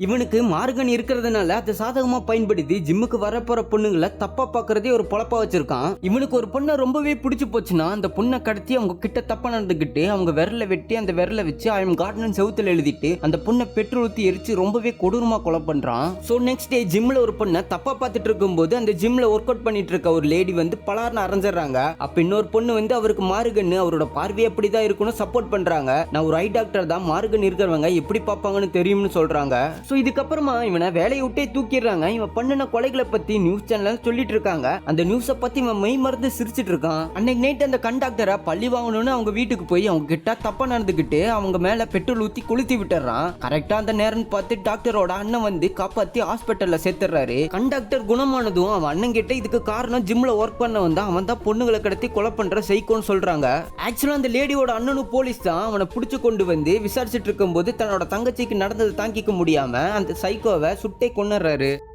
இவனுக்கு மார்கன் இருக்கிறதுனால அதை சாதகமா பயன்படுத்தி ஜிம்முக்கு வரப்போற பொண்ணுங்களை தப்பா பாக்குறதே ஒரு பொழப்பா வச்சிருக்கான். இவனுக்கு ஒரு பொண்ணை ரொம்பவே பிடிச்சு போச்சுன்னா அந்த பொண்ணை கடத்தி அவங்க கிட்ட தப்பா நடந்துகிட்டு அவங்க விரல வெட்டி அந்த விரல வச்சு ஐ எம் கார்டன் செவுத்துல எழுதிட்டு அந்த பொண்ணை பெட்ரோல் ஊத்தி எரிச்சு ரொம்பவே கொடூரமா கொலை பண்றான். சோ நெக்ஸ்ட் டே ஜிம்ல ஒரு பொண்ணை தப்பா பார்த்துட்டு இருக்கும்போது அந்த ஜிம்ல ஒர்க் அவுட் பண்ணிட்டு இருக்க ஒரு லேடி வந்து பலார்னு அரைஞ்சிடறாங்க. அப்ப இன்னொரு பொண்ணு வந்து அவருக்கு மார்கன் அவரோட பார்வை எப்படிதான் இருக்குன்னு சப்போர்ட் பண்றாங்க. நான் ஒரு ஐ டாக்டர் தான், மார்கன் இருக்கிறவங்க எப்படி பார்ப்பாங்கன்னு தெரியும்னு சொல்றாங்க. சோ இதுக்கப்புறமா இவனை வேலையை விட்டே தூக்கிடுறாங்க. இவன் பண்ணின கொலைகளை பத்தி நியூஸ் சேனல் சொல்லிட்டு இருக்காங்க. அந்த நியூஸை பத்தி இவன் மெய் மறந்து சிரிச்சிட்டு இருக்கான். அன்னைக்கு நைட் அந்த கண்டக்டரை பள்ளி வாங்கணும்னு அவங்க வீட்டுக்கு போய் அவங்க கிட்ட தப்பா நடந்துகிட்டு அவங்க மேல பெட்ரோல் ஊத்தி கொளுத்தி விட்டுறான். கரெக்டா அந்த நேரம் பார்த்து டாக்டரோட அண்ணன் வந்து காப்பாத்தி ஹாஸ்பிட்டல்ல சேர்த்துறாரு. கண்டக்டர் குணமானதும் அவன் அண்ணன் கிட்ட இதுக்கு காரணம் ஜிம்ல ஒர்க் பண்ண வந்தா அவன் தான் பொண்ணுகளை கடத்தி கொலை பண்ற சைக்கோன்னு சொல்றாங்க. ஆக்சுவலா அந்த லேடியோட அண்ணனும் போலீஸ் தான் அவனை பிடிச்சு கொண்டு வந்து விசாரிச்சுட்டு இருக்கும்போது தன்னோட தங்கச்சிக்கு நடந்ததை தாங்கிக்க முடியாம அந்த சைக்கோவை சுட்டே கொன்னுறாரு.